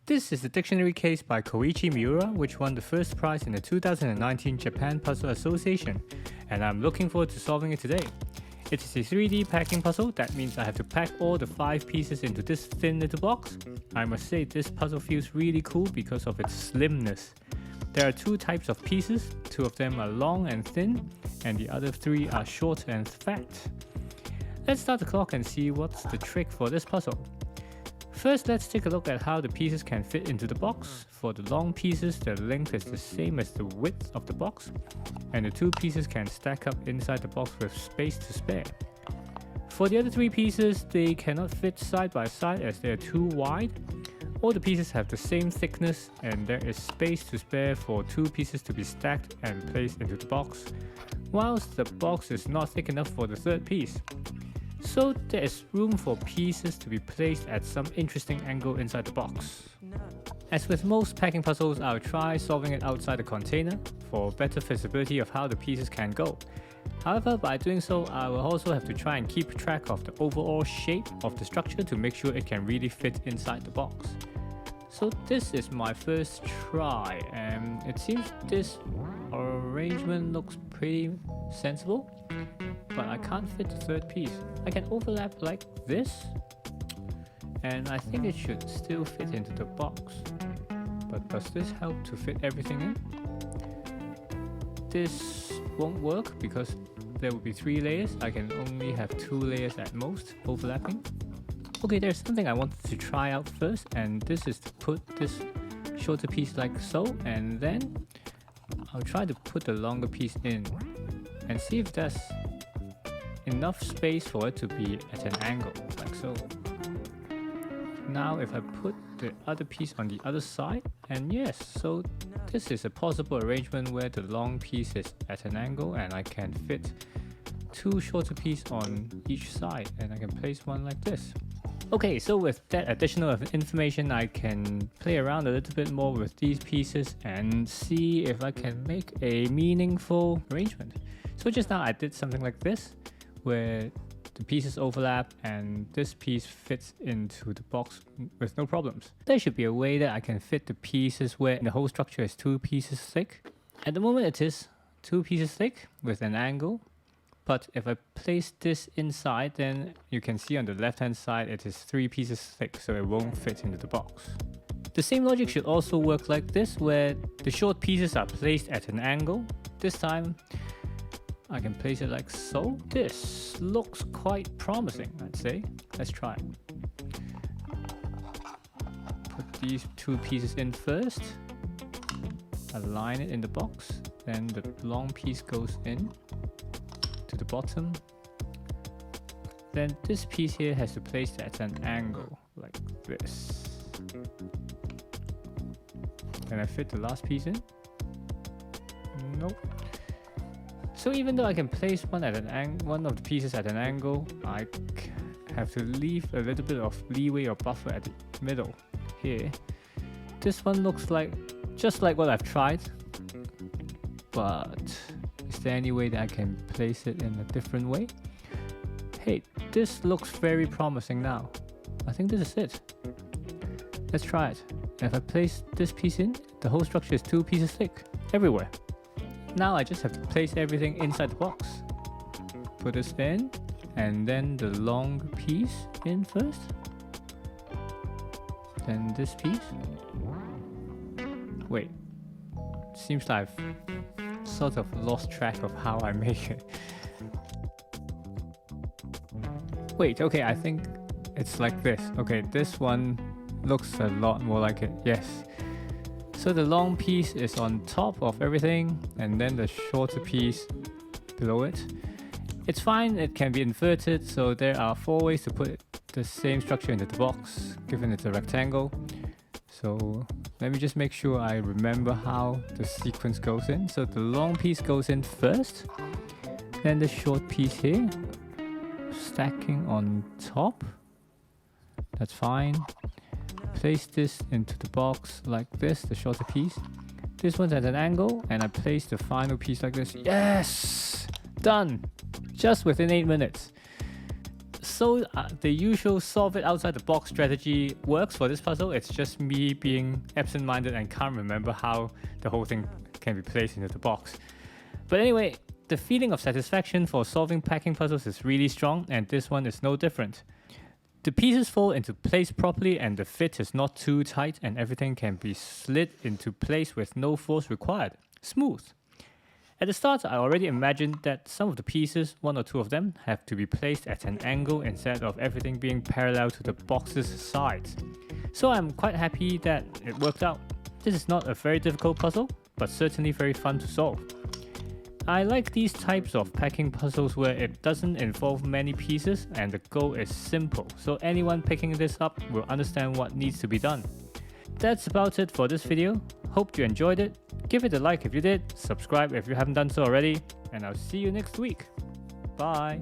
This is the dictionary case by Koichi Miura, which won the first prize in the 2019 Japan Puzzle Association, and I'm looking forward to solving it today. It is a 3D packing puzzle. That means I have to pack all the 5 pieces into this thin little box. I must say this puzzle feels really cool because of its slimness. There are 2 types of pieces, 2 of them are long and thin, and the other 3 are short and fat. Let's start the clock and see what's the trick for this puzzle. First, let's take a look at how the pieces can fit into the box. For the long pieces, the length is the same as the width of the box, and the 2 pieces can stack up inside the box with space to spare. For the other 3 pieces, they cannot fit side by side as they are too wide. All the pieces have the same thickness, and there is space to spare for 2 pieces to be stacked and placed into the box, whilst the box is not thick enough for the 3rd piece. So there is room for pieces to be placed at some interesting angle inside the box. As with most packing puzzles, I'll try solving it outside the container for better visibility of how the pieces can go. However, by doing so, I will also have to try and keep track of the overall shape of the structure to make sure it can really fit inside the box. So this is my first try, and it seems this arrangement looks pretty sensible. But I can't fit the 3rd piece. I can overlap like this, and I think it should still fit into the box. But does this help to fit everything in? This won't work because there will be 3 layers. I can only have 2 layers at most overlapping. Okay, there's something I wanted to try out first, and this is to put this shorter piece like so, and then I'll try to put the longer piece in and see if there's enough space for it to be at an angle, like so. Now if I put the other piece on the other side, and yes, so this is a possible arrangement where the long piece is at an angle and I can fit 2 shorter pieces on each side, and I can place one like this. Okay, so with that additional information, I can play around a little bit more with these pieces and see if I can make a meaningful arrangement. So just now I did something like this, where the pieces overlap and this piece fits into the box with no problems. There should be a way that I can fit the pieces where the whole structure is 2 pieces thick. At the moment it is 2 pieces thick with an angle, but if I place this inside, then you can see on the left hand side it is 3 pieces thick, so it won't fit into the box. The same logic should also work like this, where the short pieces are placed at an angle. This time I can place it like so. This looks quite promising, I'd say. Let's try it. Put these 2 pieces in first. Align it in the box. Then the long piece goes in to the bottom. Then this piece here has to place at an angle, like this. Can I fit the last piece in? Nope. So even though I can place one of the pieces at an angle, I have to leave a little bit of leeway or buffer at the middle here. This one looks like just like what I've tried, but is there any way that I can place it in a different way? Hey, this looks very promising now. I think this is it. Let's try it. If I place this piece in, the whole structure is 2 pieces thick everywhere. Now I just have to place everything inside the box. Put this in, and then the long piece in first. Then this piece. Wait, seems like I've sort of lost track of how I make it. Wait, okay, I think it's like this. Okay, this one looks a lot more like it, yes. So the long piece is on top of everything, and then the shorter piece below it. It's fine, it can be inverted, so there are 4 ways to put the same structure into the box, given it's a rectangle. So let me just make sure I remember how the sequence goes in. So the long piece goes in first, then the short piece here, stacking on top. That's fine. Place this into the box like this, the shorter piece. This one's at an angle, and I place the final piece like this. Yes! Done! Just within 8 minutes. So the usual solve it outside the box strategy works for this puzzle. It's just me being absent-minded and can't remember how the whole thing can be placed into the box. But anyway, the feeling of satisfaction for solving packing puzzles is really strong, and this one is no different. The pieces fall into place properly and the fit is not too tight, and everything can be slid into place with no force required. Smooth. At the start, I already imagined that some of the pieces, one or two of them, have to be placed at an angle instead of everything being parallel to the box's sides. So I'm quite happy that it worked out. This is not a very difficult puzzle, but certainly very fun to solve. I like these types of packing puzzles where it doesn't involve many pieces and the goal is simple, so anyone picking this up will understand what needs to be done. That's about it for this video. Hope you enjoyed it. Give it a like if you did, subscribe if you haven't done so already, and I'll see you next week. Bye!